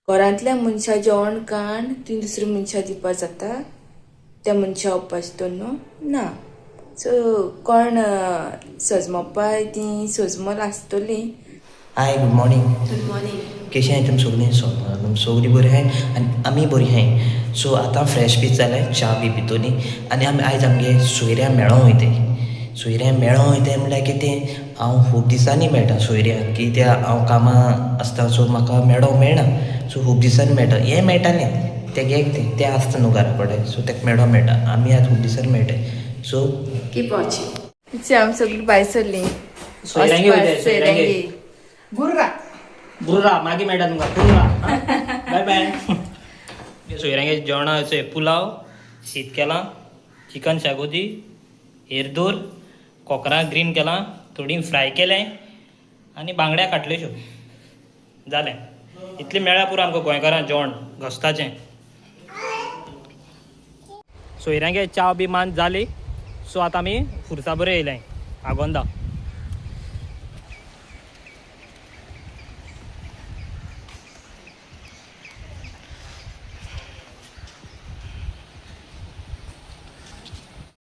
घरांतल्या मनशा जेवण काण ती दुसऱ्या मनशा दिवपा जाता त्या मनशा उपास दवरनो ना. सो कोण सजमोवपाय ती सजमल आसतली. हाय, गुड मॉर्निंग. Good morning. कशी आहे तुम सगळीं? सगळीं बरी आहे आनी आमी बरी आहाय. सो आतां फ्रेश बी जालें, च्या बी पितोली आनी आमी आयज आमगे सोयऱ्या मेळों वयताय. सोयऱ्या मेळों वयताय म्हणल्यार कितें, हांव खूब दिसांनी मेळटा सोयऱ्याक, कित्याक हांव कामां आसता सो म्हाका मेळोंक मेळना. सो खूब दिसांनी मेळटा. हें मेळटालें तें आसता न्हू घरा कडेन, सो तेका मेळोंक मेळटा. आमी आतां खूब दिसांनी मेळटाय. So keep watching. आमी सगळीं भायर सरलीं. सोयऱ्यांगे वयताय, सोयऱ्यांगे. बुर्रा मागीर मेळटा तुमकां बुर्रा. Bye bye. सोयऱ्यांगे जेवणा अशें पुलाव, शीत केलां, चिकन शागोती, एरदोर, कोकरां ग्रीन केलां, थोडीं फ्राय केलें आनी बांगड्या काटल्योश्यो. जालें. इतलें मेळ्ळ्या पुरो आमकां गोंयकारां जेवण घोस्ताचें. सोयऱ्यांगे च्या बी मान जाली. सो आतां आमी खुर्सा बरें येयलें आगोंदा.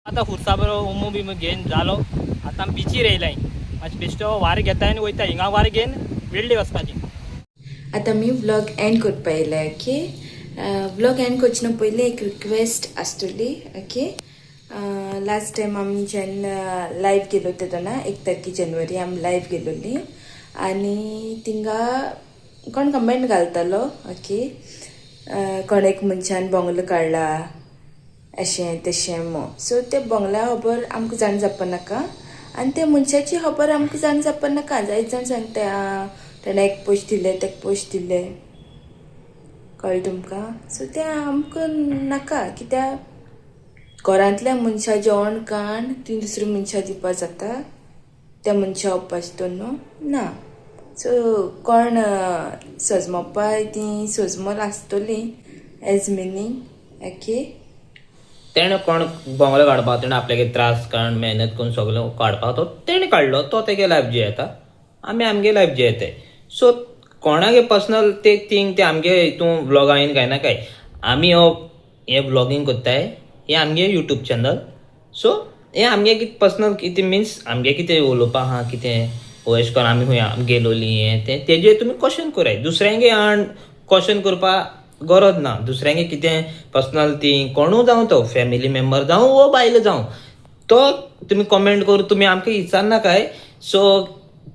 आतां खुर्सा बरो उमो बिमो घेवन जालो. आतां बिचीर येयलाय. मातशें बेश्टो वारें घेताय आनी वयताय. हिंगा वारें घेवन वेळ्ळी वचपाची. आतां आमी व्लॉग एंड करपा येयलाय. ओके, व्लॉग एंड करचेना पयलीं एक रिक्वेस्ट आसतली. ओके, लास्ट टायम आमी जेन्ना लायव्ह गेलो तेदोना 1 तारखे जानेवारी आमी लायव्ह गेलोली आनी थिंगा कोण कमेंट घालतालो. ओके, कोणेक मनशान बोंगलो काडला अशें तशें मो. सो ते बोंगला खबर आमकां जाण जावपा नाका आनी त्या मनशाची खबर आमकां जाण जावपा नाका. जायत जाण सांगता ताणें एक पयशे दिले तेका पयशे दिले, कळ्ळें तुमकां. सो तें आमकां नाका, कित्याक घरांतल्या मनशा जेवण काण ती दुसऱ्या मनशा दिवपा जाता त्या मनशा उपास दवरनो ना. सो कोण सजमोवपाय ती सजमल आसतली एज मिनींग. ओके, तेणें कोण बोंगलो काडपाक तेणें आपल्यागे त्रास काडून मेहनत करून सगळें काडपाक तो तेणें काडलो, तो तेगे लायफ जियेता, आमी आमगे लायफ जियेताय. सो कोणागे पर्सनल ते थिंग ते आमगे हितून व्लॉगान कांय काय. आमी हो हें व्लॉगींग कोत्ताय, हें आमगे यूट्यूब चॅनल. सो हें आमगे कितें पर्सनल कितें मिन्स आमगे कितें उलोवपा आहा कितें अशें करून आमी खंय गेलोली हें तें तेजेर तुमी क्वेश्चन कराय. दुसऱ्यांगे आण क्वेश्चन करपा गरज ना. दुसऱ्यांगे कितें पर्सनल थिंग कोणूय जावं, तो फॅमिली मेंबर जावं वो बायल जावं, तो तुमी कमेंट करून तुमी आमकां विचारना काय. सो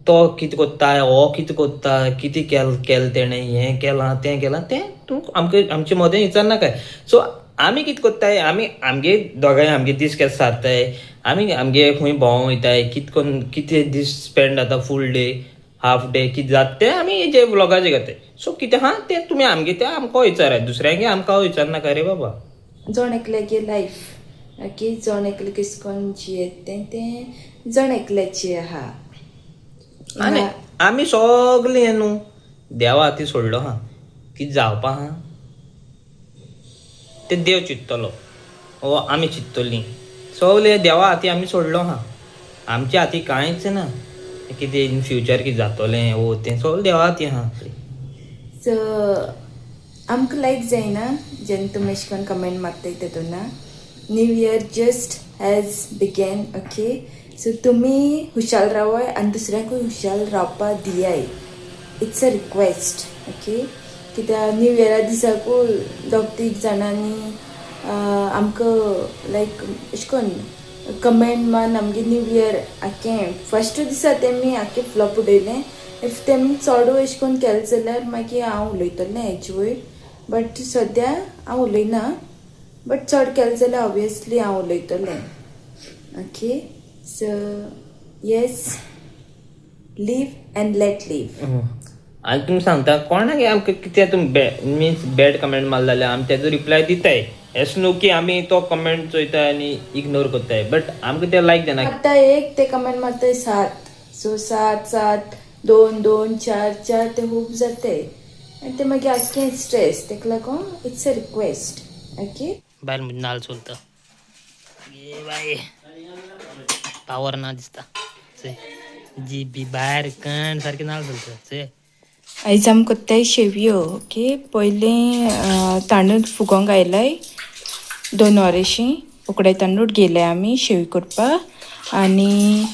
तो कितें कोत्ता, हो कितें कोत्ता, कितें केलें तेणें, हें केलां तें केलां, तें तूं आमकां आमचे मदें विचारना काय. सो आमी कितें कोत्ताय, आमी आमगे दोगांय आमगे दीस केस सारताय. आमी आमगे खंय भोंवूंक वयताय, कितें दीस स्पेंड जाता, फूल डे हाफ डे कितें जाता तें आमी हेजे व्लॉगाचेर घाताय. सो कितें आहा तें तुमी आमगे तें आमकां विचाराय. दुसऱ्यांगे आमकां विचारनाका रे बाबा. जण एकल्यागे लायफ. ओके, जण एकले कशें करून जियेत तें जण एकल्याचें आहा. आनी आमी सगळें न्हू देवा हाती सोडलो हा. कितें जावपा हा तें देव चिंततलो वो आमी चिंततलीं. सगळें देवा हाती आमी सोडलो हा. आमच्या हाती कांयच ना. कितें इन फ्युचर कितें जातलें वो तें सगळें देवा हाती आहा. सो आमकां लायक जायना जेन्ना तुमी अशें करून कमेंट मारताय तेतूना. New year just has began. Okay, so तुमी हुशाल रावाय आनी दुसऱ्यांकूय हुशाल रावपा दियाय. It's a request. ओके, कित्याक न्यू इयरा दिसाकूय दोग तीग जाणांनी आमकां लायक अशें करून कमेंट मान आमगे न्यू इयर आख्खें फस्ट दिसा तेमी आख्खें फ्लॉप उडयलें. इफ तेमी चोडू अशें करून केलें जाल्यार मागीर हांव उलयतलें हेजे वयर. बट सद्या हांव उलयना, बट चड केलें जाल्यार ऑब्वियसली हांव उलयतलें. Okay, so yes, live and let live. आनी तुमी सांगता कोणागे आमकां कितें तुमी मिन्स बॅड कमेंट मारले जाल्यार आमी तेजो रिप्लाय दिताय. अशें न्हू की आमी तो कमेंट चोयताय आनी इग्नोर कोत्ताय. बट आमकां तें लायक जायना. आतां एक ते कमेंट मारताय 7. सो 7 7 2 2 4 4 ते खूब जाताय आनी ते मागीर आख्खें स्ट्रेस. तेका लागून इट्स अ रिक्वेस्ट. ओके, भायर म्हणजे नाल चलता ये बाय पावर ना दिसता. जी बी भायर कण सारकें नाल चलता. आयज आमी कोत्ताय शेवयो. ओके, पयलीं तांदूळ फुगोंक घायलाय 2 वरांशीं. उकडे तांदूळ गेले आमी शेवी करपाक आनी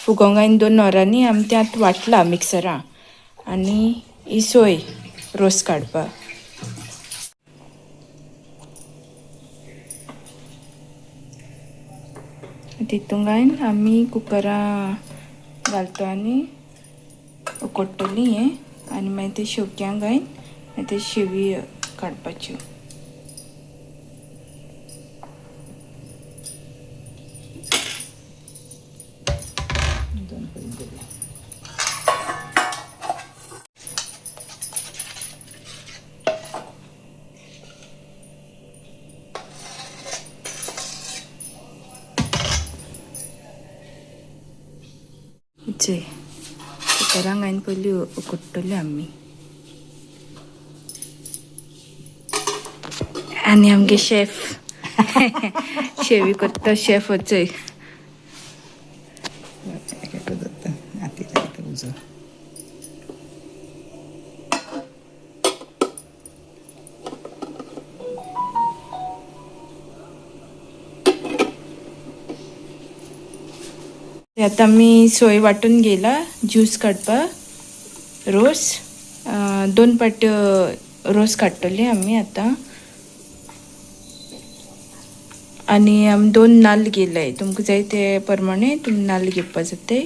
फुगोंक घायन 2 वरांनी आमी तें आतां वाटला मिक्सरां आनी ही सोय रोस काडपाक. तितूंक घायन आमी कुकरां घालता आनी उकडटली हें आनी मागीर ते शेवक्यांक घायन मागीर ते शेवी काडपाच्यो. जे कुकरांक घायन पयलीं उकडटली आमी आनी आमगे शेफ शेवी कोत्ता शेफ वचय. आतां आमी सोय वांटून गेला ज्यूस काडपाक. रोस 2 पाट्यो रोस काडटली आमी आतां आनी आमी 2 नाल्ल घेयलाय. तुमकां जाय ते प्रमाणे तुमी नाल्ल घेवपा जाताय,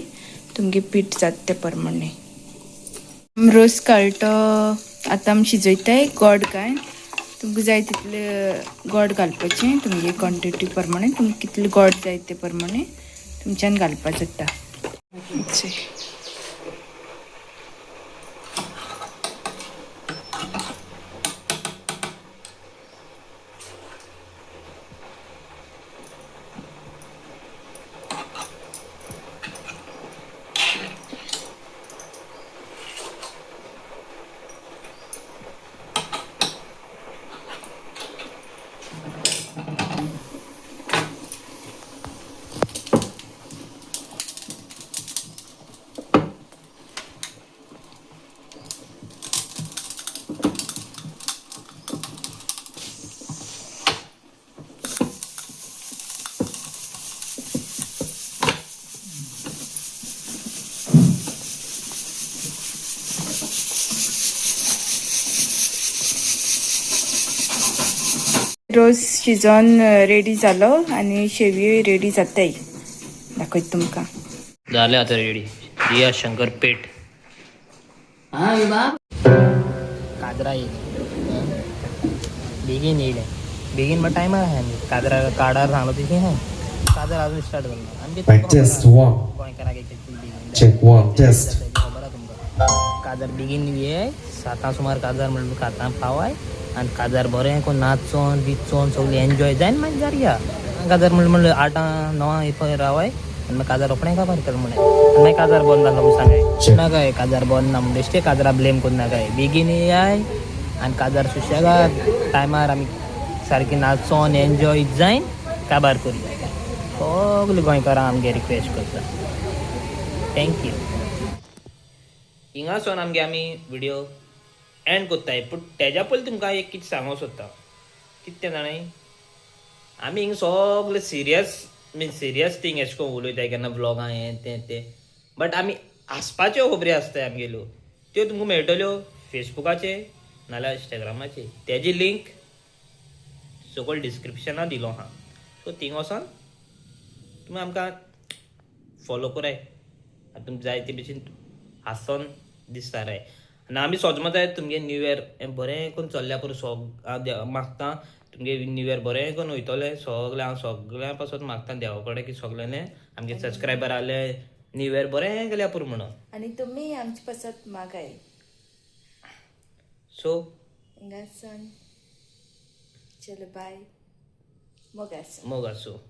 तुमगे पीठ जाता ते प्रमाणे. रोस काडटो आतां आमी शिजयताय गोड घायन. तुमकां जाय तितले गोड घालपाचें तुमगे क्वॉन्टिटी प्रमाणे. तुमकां कितले गोड जाय ते प्रमाणे तुमच्यान घालपा जाता. रोस शिजोन रेडी जालो आनी शेवयो रेडी जाताय. दाखयता तुमकां. जालें आतां रेडी. रिया शंकर पेट काजरा येयले बेगीन येयले बेगीन बट टायमार आहा आमी काजरा काडार सांगलो तशी हां काजर अजून स्टार्ट करना आमगे टेस्ट 1 गोंयकाराक चेक 1 टेस्ट खबर आहा तुमकां. काजर बेगीन ये 7 सुमार काजर म्हणल्यार खातां पावाय आनी काजार बरें कोण नाचोन बिचोन सगळें एन्जॉय जायन मागीर जारया. काजार म्हणल्यार 8 9 इफय रावाय आनी मागीर काजार रोखडें काबार कर म्हणे आनी मागीर काजार बंद जालो म्हूण सांगाय नाकाय. काजार बंद ना म्हणजे बेश्टे काजरा ब्लेम करून नाकाय. बेगीन येयाय आनी काजार सुशेगाद टायमार आमी सारकी नाचोन एन्जॉय जायन काबार करुया. सगळे गोंयकारां आमगे रिक्वेस्ट करता. थँक्यू. हिंगासोन आमगे आमी व्हिडिओ एंड कोत्ताय. पूण तेज्या पयलीं तुमकां एक कितें सांगूं सोदता. कितें तें जाणाय आमी हिंगा सगळे सिरियस थिंग एशें कोन्न उलयताय केन्ना व्लॉगां हें तें बट आमी हांसपाच्यो खबरी आसताय आमगेल्यो त्यो तुमकां मेळटल्यो फेसबुकाचेर नाल्यार इंस्टाग्रामाचेर. तेजी लिंक सकयल डिस्क्रिप्शनां दिलो आहा. सो थिंग वचोन तुमी आमकां फॉलो कराय आनी तुमकां जाय ते भशेन हांसोन दिसताराय. आनी आमी सोजमताय तुमगे न्यू इयर हें बरें करून चल्ल्या पुरो. हांव मागता तुमगे न्यू इयर बरें करून वयतलें सगळें. हांव सगळ्यां पासून मागता देवा कडेन की सगळ्यांनी आमगे सबस्क्रायबर आहले न्यू इयर बरें गेल्या पुरो म्हणून. आनी तुमी आमचे पासत मागाय. सो हिंगासन चलो बाय मोगास मोगासो.